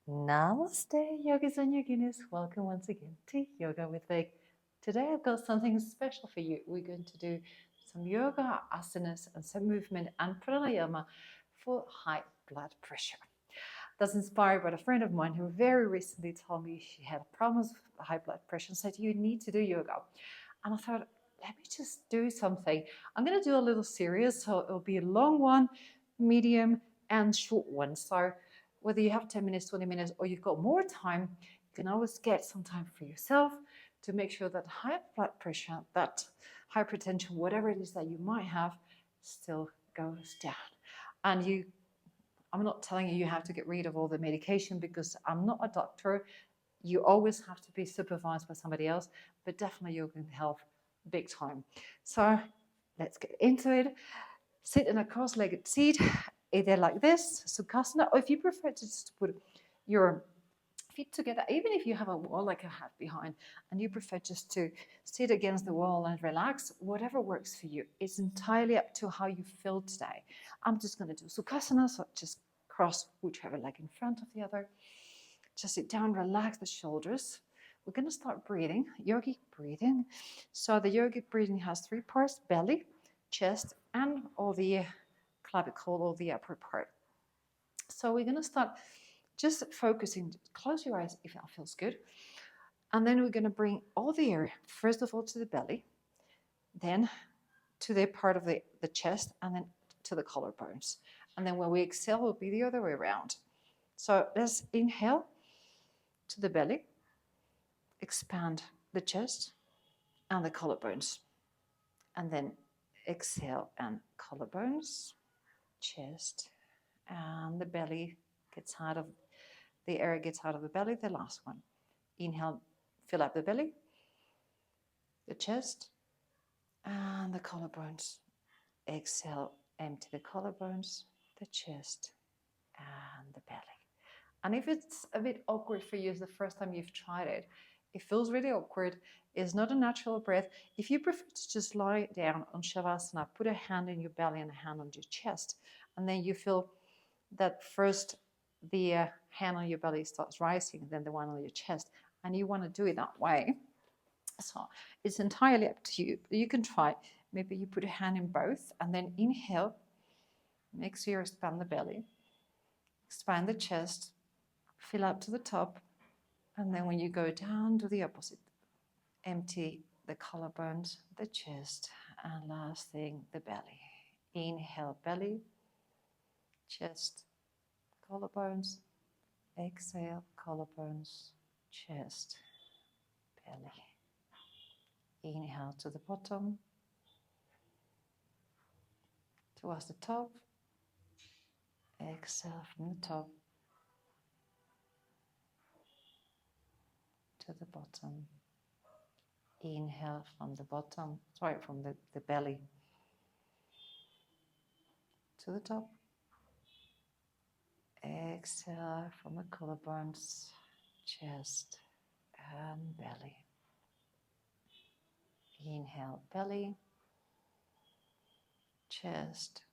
Namaste, yogis and yoginis. Welcome once again to Yoga with Vic. Today I've got something special for you. We're going to do some yoga asanas and some movement and pranayama for high blood pressure. That's inspired by a friend of mine who very recently told me she had problems with high blood pressure and said, you need to do yoga. And I thought, let me just do something. I'm going to do a little series, so it'll be a long one, medium, and short one. So whether you have 10 minutes, 20 minutes, or you've got more time, you can always get some time for yourself to make sure that high blood pressure, that hypertension, whatever it is that you might have, still goes down. And I'm not telling you have to get rid of all the medication because I'm not a doctor. You always have to be supervised by somebody else, but definitely yoga can help big time. So let's get into it. Sit in a cross-legged seat, either like this, Sukhasana, or if you prefer to just put your feet together, even if you have a wall like I have behind, and you prefer just to sit against the wall and relax, whatever works for you. It's entirely up to how you feel today. I'm just going to do Sukhasana, so just cross whichever leg in front of the other. Just sit down, relax the shoulders. We're going to start breathing, yogic breathing. So the yogic breathing has three parts: belly, chest, and all the clavicle, all the upper part. So we're going to start just focusing. Close your eyes if that feels good. And then we're going to bring all the air, first of all, to the belly, then to the part of the chest, and then to the collarbones. And then when we exhale, it will be the other way around. So let's inhale to the belly, expand the chest and the collarbones. And then exhale and collarbones, chest, and the belly gets out of the air gets out of the belly. The last one. Inhale, fill up the belly, the chest, and the collarbones. Exhale, empty the collarbones, the chest, and the belly. And if it's a bit awkward for you, it's the first time you've tried it, it feels really awkward, it's not a natural breath. If you prefer to just lie down on Savasana, put a hand in your belly and a hand on your chest, and then you feel that first the hand on your belly starts rising, then the one on your chest, and you want to do it that way. So it's entirely up to you. You can try. Maybe you put a hand in both, and then inhale, make sure you expand the belly, expand the chest, fill up to the top, and then when you go down, do the opposite. Empty the collarbones, the chest, and last thing, the belly. Inhale, belly, chest, collarbones. Exhale, collarbones, chest, belly. Inhale to the bottom, towards the top. Exhale from the top to the bottom. Inhale from the bottom, from the belly to the top. Exhale from the collarbones, chest, and belly. Inhale, belly, chest,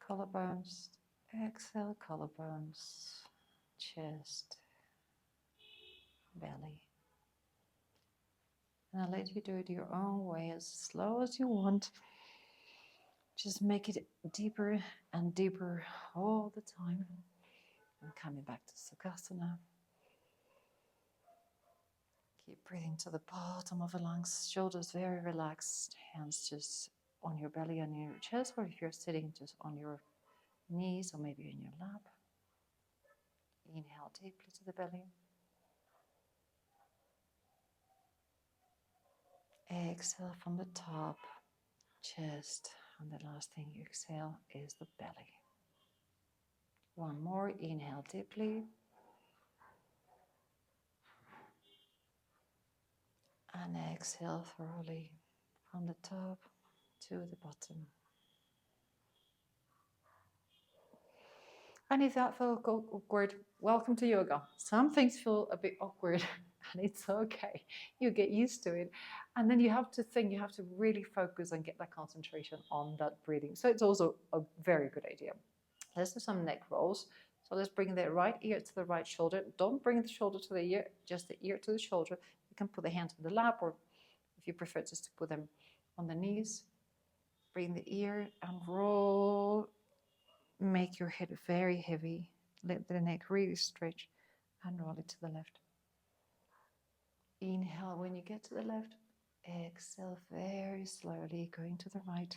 collarbones. Exhale, collarbones, chest, belly. And I'll let you do it your own way, as slow as you want. Just make it deeper and deeper all the time. And coming back to Sukhasana. Keep breathing to the bottom of the lungs, shoulders very relaxed, hands just on your belly and your chest, or if you're sitting, just on your knees or maybe in your lap. Inhale deeply to the belly. Exhale from the top, chest, and the last thing you exhale is the belly. One more, inhale deeply. And exhale thoroughly from the top to the bottom. And if that felt awkward, welcome to yoga. Some things feel a bit awkward and it's okay. You get used to it. And then you have to think, you have to really focus and get that concentration on that breathing. So it's also a very good idea. Let's do some neck rolls. So let's bring the right ear to the right shoulder. Don't bring the shoulder to the ear, just the ear to the shoulder. You can put the hands on the lap, or if you prefer just to put them on the knees. Bring the ear and roll. Make your head very heavy. Let the neck really stretch and roll it to the left. Inhale when you get to the left. Exhale very slowly, going to the right.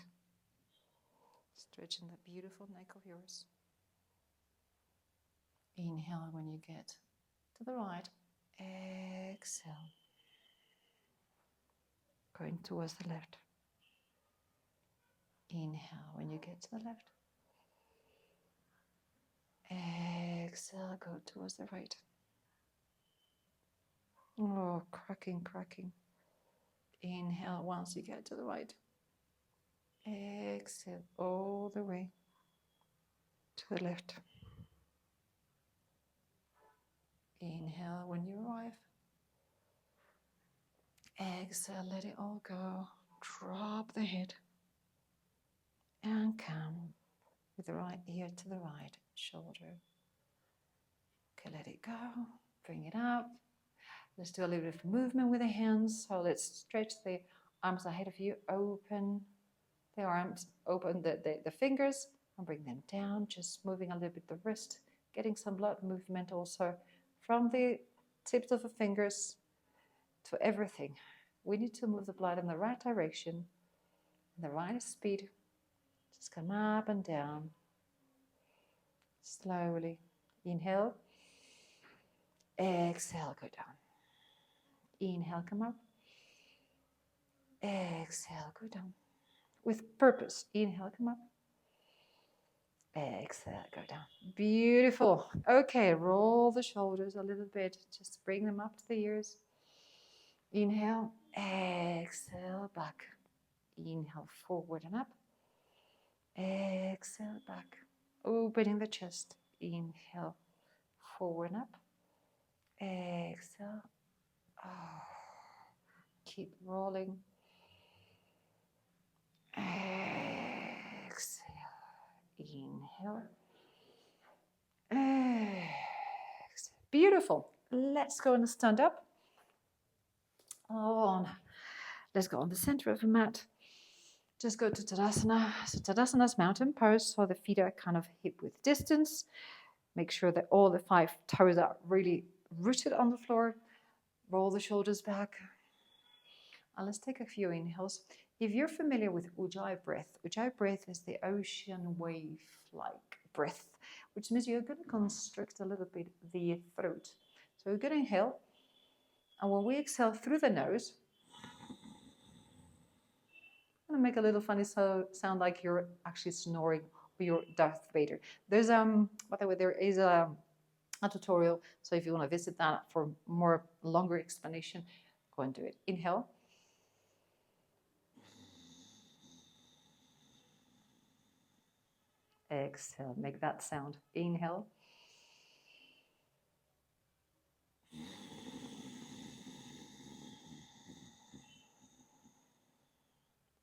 Stretching that beautiful neck of yours. Inhale when you get to the right. Exhale. Going towards the left. Inhale when you get to the left. Exhale, go towards the right. Oh, cracking, cracking. Inhale once you get to the right. Exhale all the way to the left. Inhale when you arrive. Exhale, let it all go. Drop the head. And come with the right ear to the right shoulder. Okay, let it go. Bring it up. Let's do a little bit of movement with the hands. So let's stretch the arms ahead of you. Open the arms, open the fingers, and bring them down. Just moving a little bit the wrist, getting some blood movement also from the tips of the fingers to everything. We need to move the blood in the right direction, in the right speed. Just come up and down. Slowly. Inhale. Exhale, go down. Inhale, come up. Exhale, go down. With purpose. Inhale, come up. Exhale, go down. Beautiful. Okay, roll the shoulders a little bit. Just bring them up to the ears. Inhale. Exhale, back. Inhale, forward and up. Exhale, back. Opening the chest. Inhale, forward and up. Exhale. Oh. Keep rolling. Exhale. Inhale. Exhale. Beautiful. Let's go and stand up. Let's go on the center of the mat. Just go to Tadasana. So Tadasana is mountain pose, so the feet are kind of hip width distance. Make sure that all the 5 toes are really rooted on the floor. Roll the shoulders back. And let's take a few inhales. If you're familiar with Ujjayi breath is the ocean wave-like breath, which means you're going to constrict a little bit the throat. So we're going to inhale. And when we exhale through the nose, I'm going to make a little funny sound like you're actually snoring or you're Darth Vader. There's by the way, there is a tutorial. So if you want to visit that for more longer explanation, go and do it. Inhale. Exhale, make that sound. Inhale.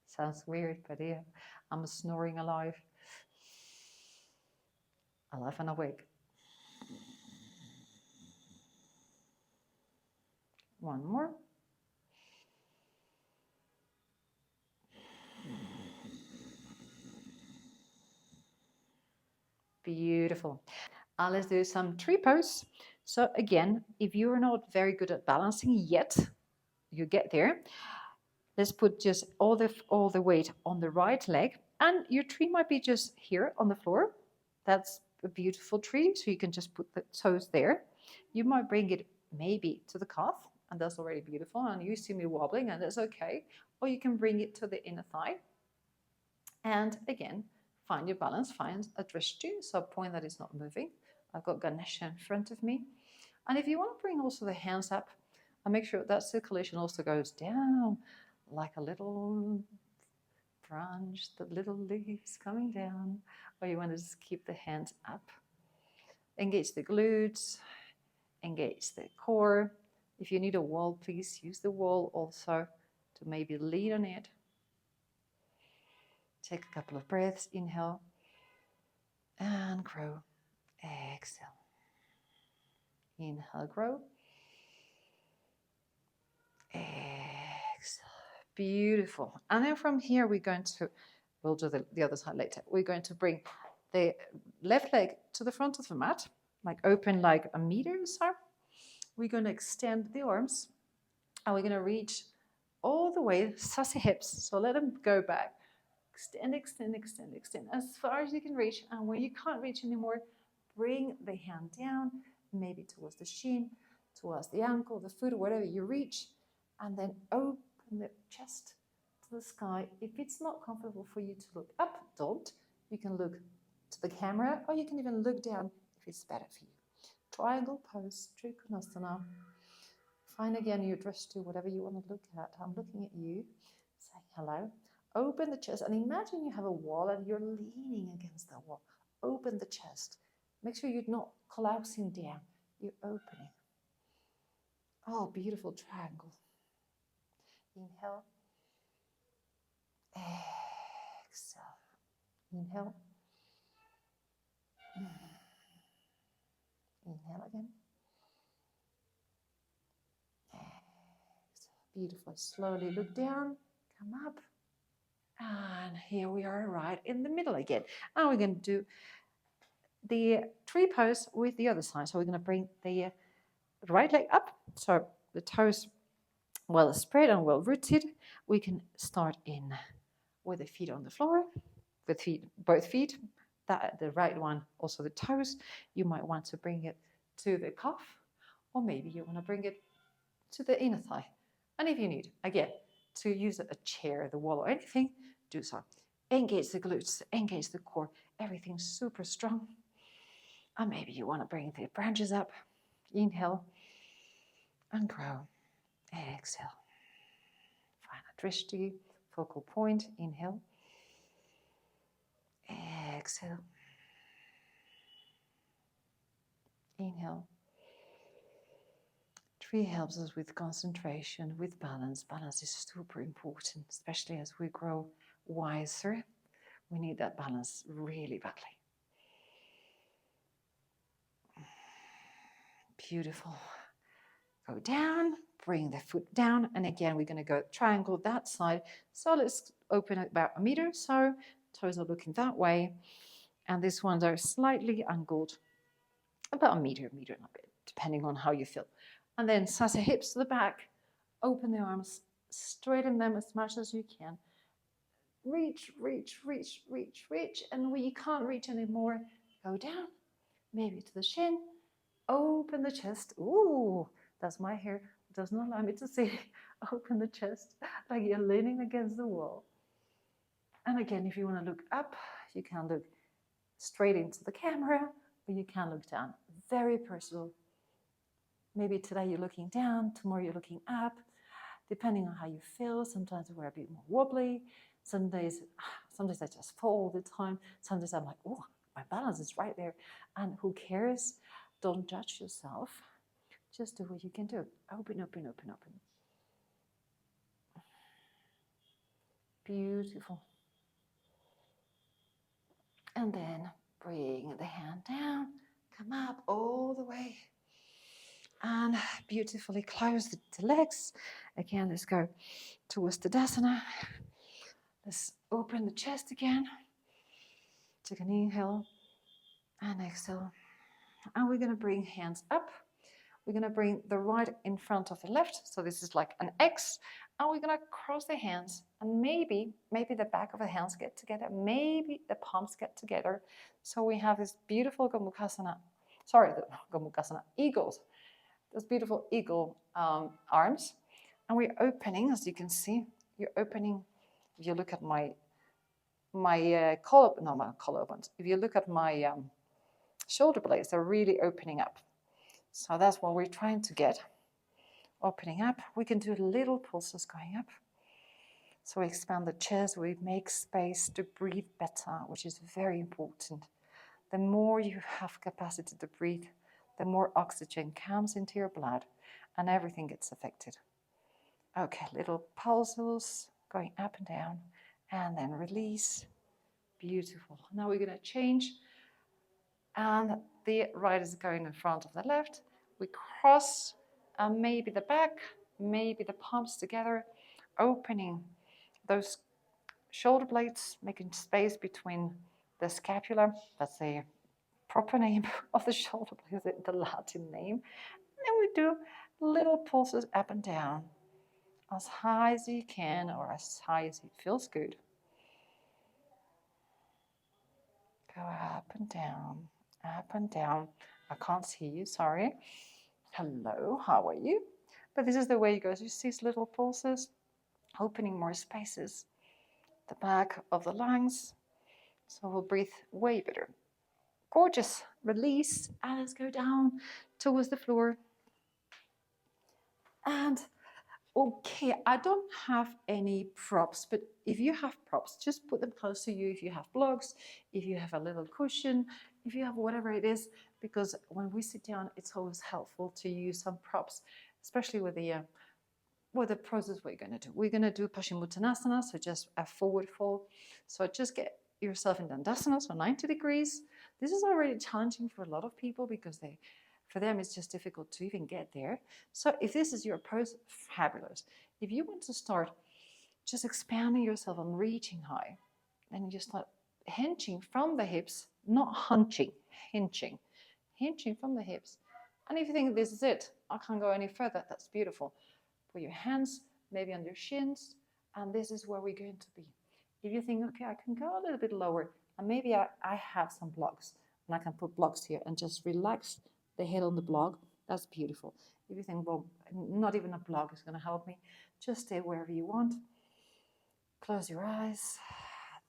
Sounds weird, but yeah, I'm snoring alive. Alive and awake. One more. Beautiful. Let's do some tree pose. So again, if you're not very good at balancing yet, you get there. Let's put just all the weight on the right leg, and your tree might be just here on the floor. That's a beautiful tree, so you can just put the toes there. You might bring it maybe to the calf, and that's already beautiful, and you see me wobbling, and that's okay. Or you can bring it to the inner thigh. And again, find your balance, find a drishti, so a point that is not moving. I've got Ganesha in front of me. And if you want to bring also the hands up, and make sure that circulation also goes down like a little branch, the little leaves coming down, or you want to just keep the hands up. Engage the glutes, engage the core. If you need a wall, please use the wall also to maybe lean on it. Take a couple of breaths, inhale and grow. Exhale. Inhale, grow. Exhale. Beautiful. And then from here, we're going to, we'll do the other side later. We're going to bring the left leg to the front of the mat, like open like a meter or so. We're going to extend the arms and we're going to reach all the way, sassy hips. So let them go back. Extend, extend, extend, extend as far as you can reach. And when you can't reach anymore, bring the hand down, maybe towards the shin, towards the ankle, the foot, or whatever you reach. And then open the chest to the sky. If it's not comfortable for you to look up, don't. You can look to the camera or you can even look down if it's better for you. Triangle pose, Sukhasana. Find again your dress to whatever you want to look at. I'm looking at you, saying hello. Open the chest and imagine you have a wall and you're leaning against that wall. Open the chest. Make sure you're not collapsing down. You're opening. Oh, beautiful triangle. Inhale. Exhale. Inhale. Inhale again. Exhale. Beautiful. Slowly look down. Come up. And here we are right in the middle again. And we're going to do the tree pose with the other side. So we're going to bring the right leg up. So the toes well spread and well rooted. We can start in with the feet on the floor, with both feet, the right one, also the toes. You might want to bring it to the calf, or maybe you want to bring it to the inner thigh. And if you need, again, to use a chair, the wall, or anything, do so. Engage the glutes, engage the core, everything's super strong. And maybe you want to bring the branches up. Inhale and grow. Exhale. Find a drishti, focal point. Inhale. Exhale. Inhale. Tree helps us with concentration, with balance. Balance is super important, especially as we grow wiser. We need that balance really badly. Beautiful. Go down, bring the foot down, and again we're going to go triangle that side. So let's open about a meter. So toes are looking that way, and these ones are slightly angled, about a meter and a bit, depending on how you feel. And then sassy hips to the back, open the arms, straighten them as much as you can. Reach, reach, reach, reach, reach, and when you can't reach anymore, go down, maybe to the shin. Open the chest. Ooh, that's my hair. It does not allow me to see. Open the chest like you're leaning against the wall. And again, if you want to look up, you can look straight into the camera, or you can look down. Very personal. Maybe today you're looking down, tomorrow you're looking up, depending on how you feel. Sometimes we're a bit more wobbly. Some days I just fall all the time. Some days I'm like, oh, my balance is right there. And who cares? Don't judge yourself. Just do what you can do. Open, open, open, open. Beautiful. And then bring the hand down. Come up all the way. And beautifully close the legs. Again, let's go towards Tadasana. Let's open the chest again. Take an inhale and exhale. And we're going to bring hands up. We're going to bring the right in front of the left. So this is like an X. And we're going to cross the hands. And maybe the back of the hands get together. Maybe the palms get together. So we have this beautiful eagles. Those beautiful eagle arms. And we're opening, as you can see. You're opening, if you look at my collarbones. If you look at my shoulder blades, they're really opening up. So that's what we're trying to get. Opening up. We can do little pulses going up. So we expand the chest. We make space to breathe better, which is very important. The more you have capacity to breathe, the more oxygen comes into your blood and everything gets affected. Okay, little pulses going up and down and then release. Beautiful. Now we're going to change. And The right is going in front of the left. We cross maybe the back, maybe the palms together, opening those shoulder blades, making space between the scapula. That's the proper name of the shoulder blades, the Latin name. And then we do little pulses up and down, as high as you can or as high as it feels good. Go up and down, up and down. I can't see you, sorry. Hello, how are you? But this is the way it goes. You see these little pulses, opening more spaces. The back of the lungs. So we'll breathe way better. Gorgeous. Release. And let's go down towards the floor. And okay, I don't have any props, but if you have props, just put them close to you. If you have blocks, if you have a little cushion, if you have whatever it is, because when we sit down, it's always helpful to use some props, especially with the process we're going to do. We're going to do Paschimottanasana, so just a forward fold. So just get yourself in Dandasana, so 90 degrees. This is already challenging for a lot of people because for them it's just difficult to even get there. So if this is your pose, fabulous. If you want to start just expanding yourself and reaching high, then you just start hinging from the hips, not hunching, hinging from the hips. And if you think this is it, I can't go any further, that's beautiful. Put your hands maybe on your shins, and this is where we're going to be. If you think, okay, I can go a little bit lower, and maybe I have some blocks, and I can put blocks here and just relax the head on the block, that's beautiful. If you think, well, not even a block is going to help me, just stay wherever you want. Close your eyes.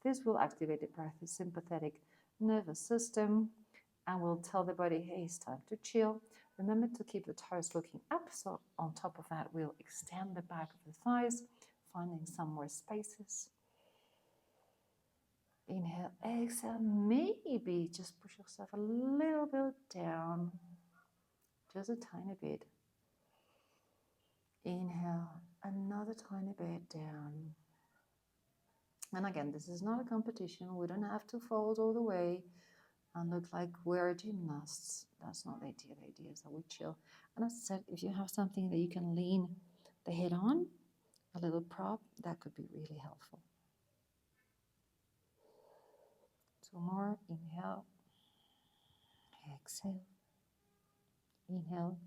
This will activate the parasympathetic nervous system and will tell the body, hey, it's time to chill. Remember to keep the toes looking up, so on top of that, we'll extend the back of the thighs, finding some more spaces. Inhale, exhale, maybe just push yourself a little bit down, just a tiny bit. Inhale, another tiny bit down. And again, this is not a competition. We don't have to fold all the way and look like we're gymnasts. That's not the idea. The idea is that we chill. And as I said, if you have something that you can lean the head on, a little prop, that could be really helpful. 2 more. Inhale. Exhale. Inhale.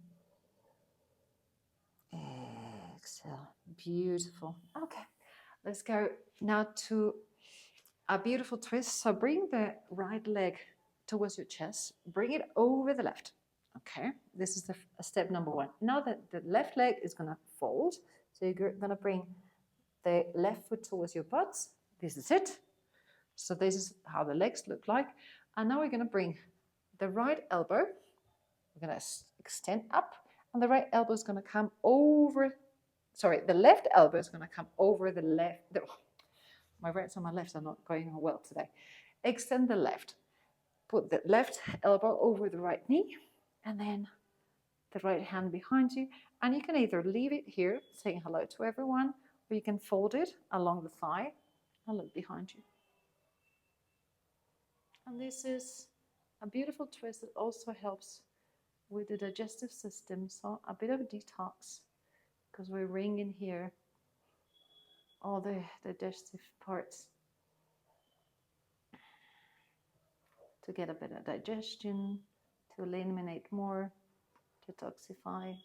Exhale. Beautiful. Okay. Let's go now to a beautiful twist. So bring the right leg towards your chest. Bring it over the left. Okay. This is step number 1. Now that the left leg is going to fold. So you're going to bring the left foot towards your butt. This is it. So this is how the legs look like. And now we're going to bring the right elbow. We're going to extend up. And the right elbow is going to come over. Sorry, the left elbow is going to come over the left. My rights and my left are not going well today. Extend the left. Put the left elbow over the right knee. And then the right hand behind you. And you can either leave it here, saying hello to everyone, or you can fold it along the thigh and look behind you. And this is a beautiful twist that also helps with the digestive system. So a bit of a detox, because we're ringing here all the digestive parts to get a better digestion, to eliminate more, detoxify.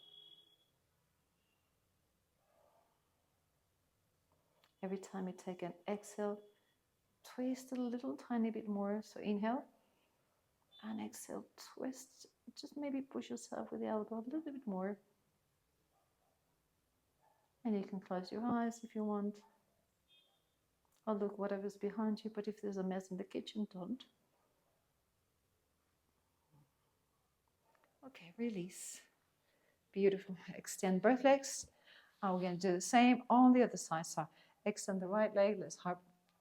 Every time you take an exhale, twist a little tiny bit more. So inhale and exhale, twist. Just maybe push yourself with the elbow a little bit more. And you can close your eyes if you want. Or look whatever's behind you, but if there's a mess in the kitchen, don't. Okay, release. Beautiful. Extend both legs. And we're going to do the same on the other side. So extend the right leg. Let's hope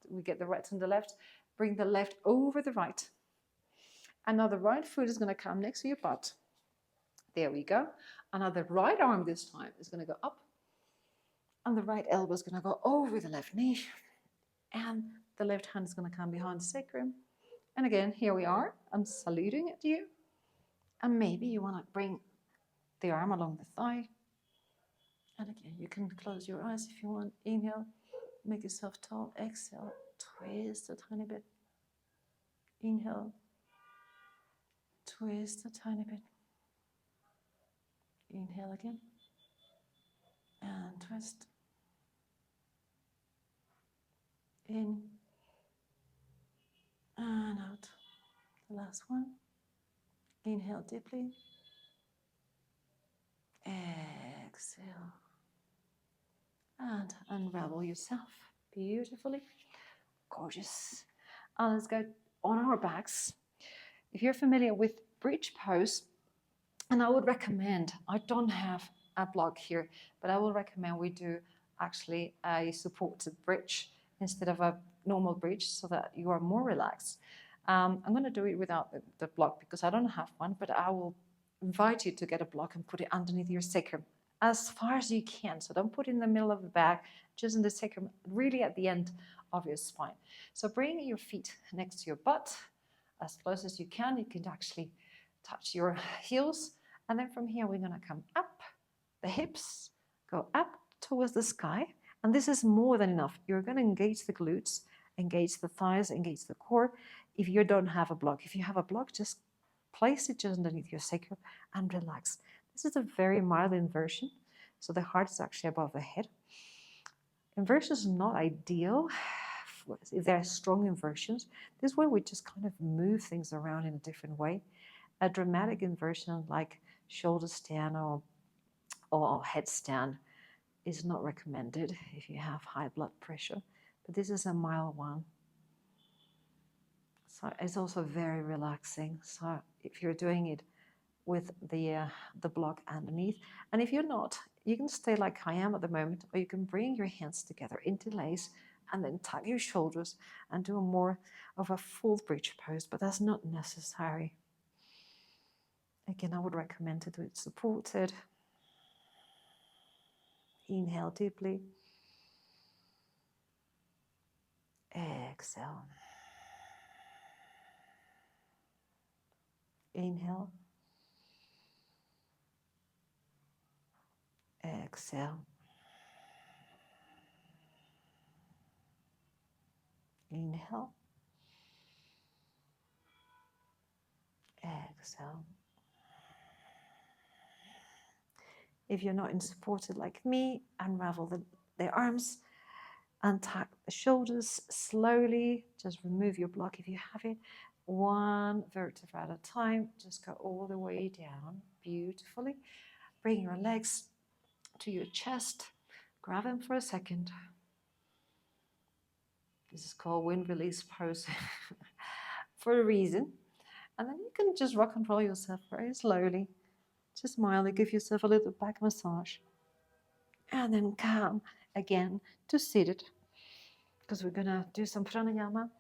we get the right and the left. Bring the left over the right. And now the right foot is going to come next to your butt. There we go. And now the right arm this time is going to go up. And the right elbow is going to go over the left knee. And the left hand is going to come behind the sacrum. And again, here we are. I'm saluting at you. And maybe you want to bring the arm along the thigh. And again, you can close your eyes if you want. Inhale, make yourself tall. Exhale, twist a tiny bit. Inhale, twist a tiny bit. Inhale again. And twist. In. And out. The last one. Inhale deeply. Exhale. And unravel yourself beautifully. Gorgeous. And let's go on our backs. If you're familiar with bridge pose, and I would recommend, I don't have a block here, but I will recommend we do actually a supported bridge instead of a normal bridge so that you are more relaxed. I'm going to do it without the block because I don't have one, but I will invite you to get a block and put it underneath your sacrum as far as you can. So don't put it in the middle of the back, just in the sacrum, really at the end of your spine. So bring your feet next to your butt as close as you can. You can actually touch your heels. And then from here, we're going to come up. The hips go up towards the sky. And this is more than enough. You're going to engage the glutes, engage the thighs, engage the core. If you don't have a block, if you have a block, just place it just underneath your sacrum and relax. This is a very mild inversion. So the heart is actually above the head. Inversion is not ideal if there are strong inversions. This way we just kind of move things around in a different way. A dramatic inversion like shoulder stand or headstand is not recommended if you have high blood pressure, but this is a mild one. So it's also very relaxing. So if you're doing it with the block underneath, and if you're not, you can stay like I am at the moment, or you can bring your hands together, interlace, and then tuck your shoulders and do more of a full bridge pose, but that's not necessary. Again, I would recommend to do it supported. Inhale deeply. Exhale. Inhale. Exhale. Inhale. Exhale. If you're not in supported like me, unravel the arms, untuck the shoulders slowly. Just remove your block if you have it. One vertebra at a time. Just go all the way down beautifully. Bring your legs to your chest. Grab them for a second. This is called wind release pose for a reason. And then you can just rock and roll yourself very slowly. Just mildly give yourself a little back massage. And then come again to seated, because we're going to do some pranayama.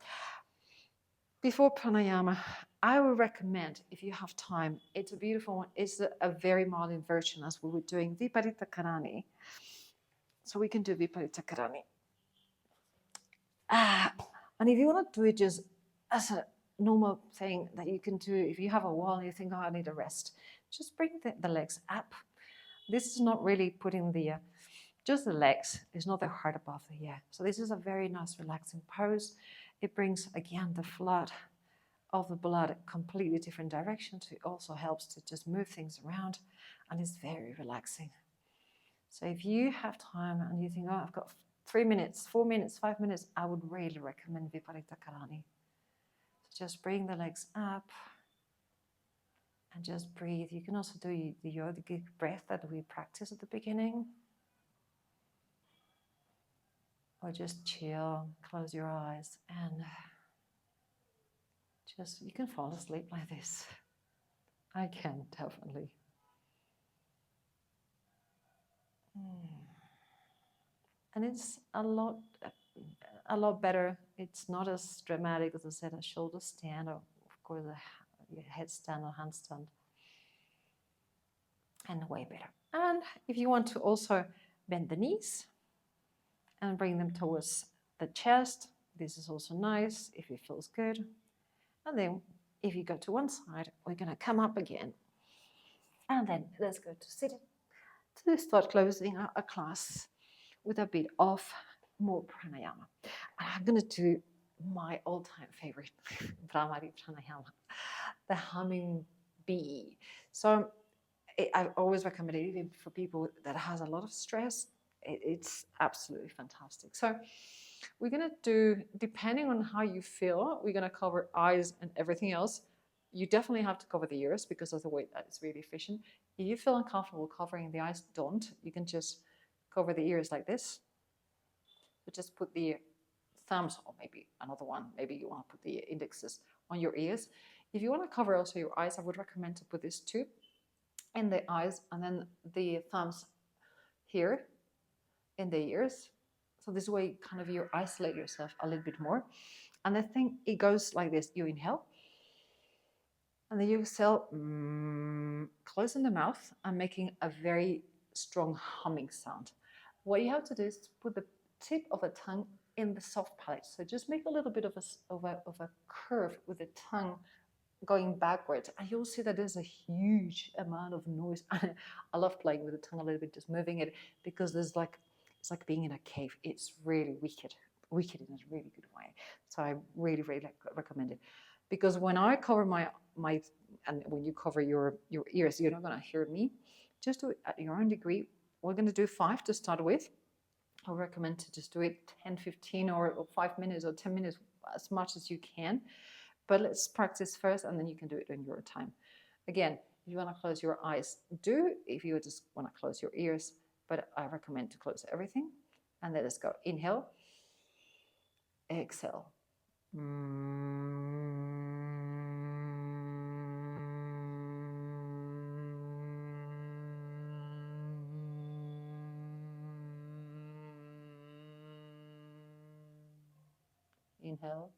Before pranayama, I would recommend, if you have time, it's a beautiful one. It's a very mild inversion as we were doing Viparita Karani. So we can do Viparita Karani. And if you want to do it just as a normal thing that you can do, if you have a wall and you think, oh, I need a rest, just bring the legs up. This is not really putting just the legs. It's not the heart above the ear. So this is a very nice relaxing pose. It brings, again, the flood of the blood a completely different direction. So it also helps to just move things around, and it's very relaxing. So if you have time and you think, oh, I've got 3 minutes, 4 minutes, 5 minutes, I would really recommend Viparita Karani. So just bring the legs up and just breathe. You can also do the yogic breath that we practiced at the beginning. Or just chill, close your eyes, and just, you can fall asleep like this. I can, definitely. And it's a lot better. It's not as dramatic, as I said, a shoulder stand, or of course a headstand or handstand. And way better. And if you want to also bend the knees and bring them towards the chest, this is also nice if it feels good. And then if you go to one side, we're going to come up again And then let's go to sitting. To start closing a class with a bit of more pranayama. I'm going to do my all-time favorite Brahmari pranayama, the humming bee. So I always recommend it even for people that has a lot of stress. It's absolutely fantastic. So we're going to do, depending on how you feel, we're going to cover eyes and everything else. You definitely have to cover the ears because of the way that it's really efficient. If you feel uncomfortable covering the eyes, don't. You can just cover the ears like this. So just put the thumbs, or maybe another one, maybe you want to put the indexes on your ears. If you want to cover also your eyes, I would recommend to put this too in the eyes and then the thumbs here in the ears. So this way kind of you isolate yourself a little bit more. And I think it goes like this. You inhale and then you exhale, closing the mouth and making a very strong humming sound. What you have to do is put the tip of the tongue in the soft palate. So just make a little bit of a curve with the tongue going backwards, and you'll see that there's a huge amount of noise. I love playing with the tongue a little bit, just moving it, because there's like, it's like being in a cave. It's really wicked in a really good way. So I really recommend it, because when I cover my and when you cover your ears, you're not going to hear me. Just do it at your own degree. We're going to do 5 to start with. I recommend to just do it 10, 15 or 5 minutes or 10 minutes, as much as you can. But let's practice first, and then you can do it in your time. Again, if you want to close your eyes, do. If you just want to close your ears, but I recommend to close everything. And then let's go. Inhale, exhale. Inhale.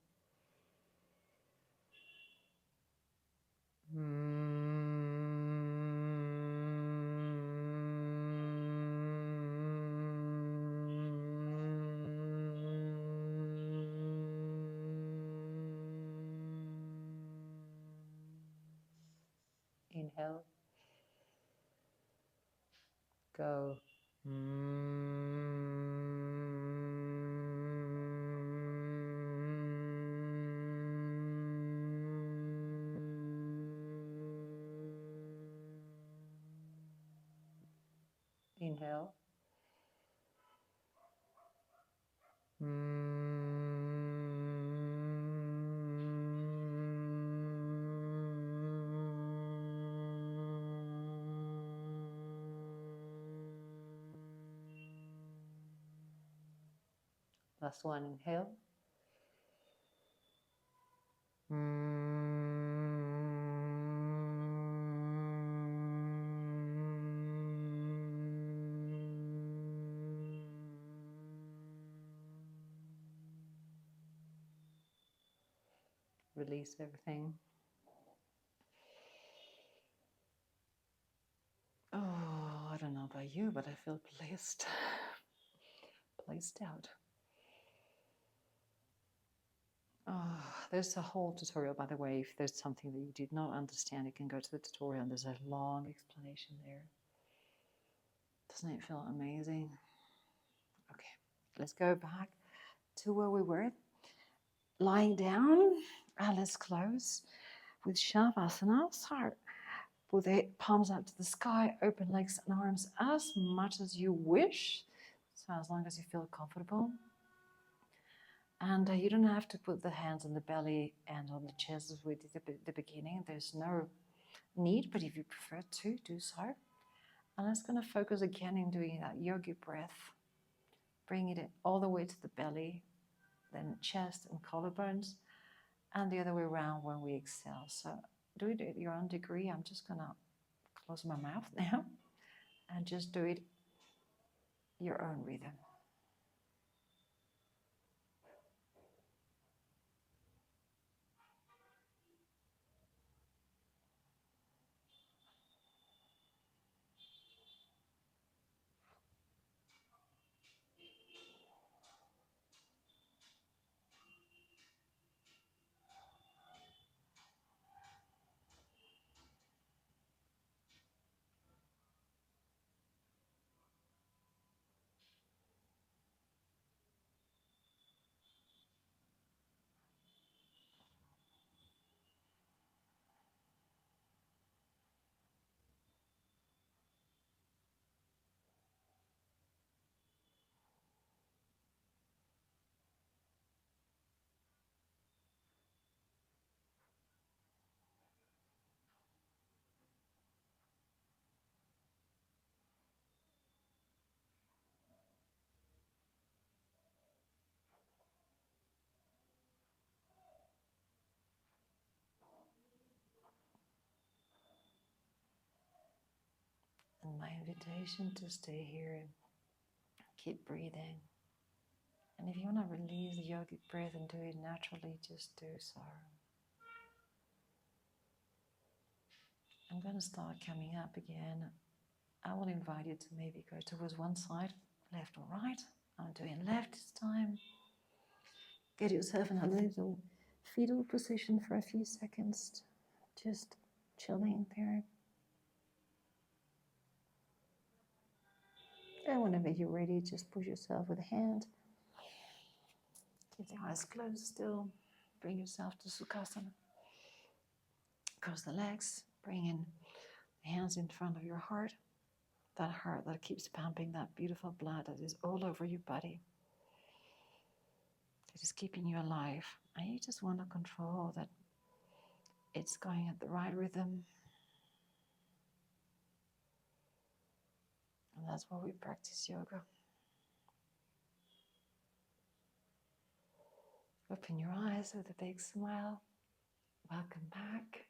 Inhale. Go. Inhale. Last one, inhale. Release everything. Oh, I don't know about you, but I feel blessed. Placed out. Oh, there's a whole tutorial, by the way. If there's something that you did not understand, you can go to the tutorial and there's a long explanation there. Doesn't it feel amazing? Okay, let's go back to where we were. Lying down, and let's close with Savasana. So put the palms out to the sky, open legs and arms as much as you wish. So as long as you feel comfortable. And you don't have to put the hands on the belly and on the chest as we did at the beginning. There's no need, but if you prefer to, do so. And I'm just going to focus again in doing that yogic breath, bringing it all the way to the belly, then chest and collarbones, and the other way around when we exhale. So do it at your own degree. I'm just going to close my mouth now and just do it your own rhythm. invitation to stay here and keep breathing. And if you want to release the yogic breath and do it naturally, just do so. I'm going to start coming up again. I will invite you to maybe go towards one side, left or right. I'm doing left this time. Get yourself in a little fetal position for a few seconds, just chilling there. And whenever you're ready, just push yourself with a hand. Keep the eyes closed still. Bring yourself to Sukhasana. Cross the legs. Bring in the hands in front of your heart. That heart that keeps pumping that beautiful blood that is all over your body. It is keeping you alive. And you just want to control that it's going at the right rhythm. And that's why we practice yoga. Open your eyes with a big smile. Welcome back.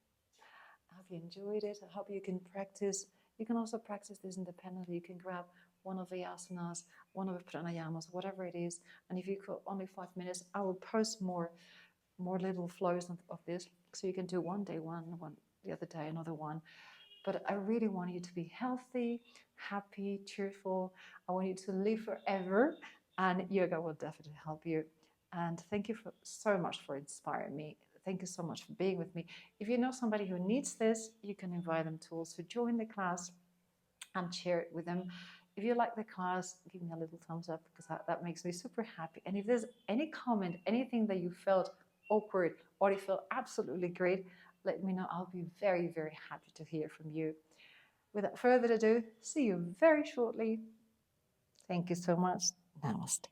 I hope you enjoyed it. I hope you can practice. You can also practice this independently. You can grab one of the asanas, one of the pranayamas, whatever it is. And if you got only 5 minutes, I will post more little flows of this. So you can do one day one the other day another one. But I really want you to be healthy, happy, cheerful. I want you to live forever. And yoga will definitely help you. And thank you so much for inspiring me. Thank you so much for being with me. If you know somebody who needs this, you can invite them to also join the class and share it with them. If you like the class, give me a little thumbs up because that makes me super happy. And if there's any comment, anything that you felt awkward or you felt absolutely great, let me know. I'll be very, very happy to hear from you. Without further ado, see you very shortly. Thank you so much. Namaste.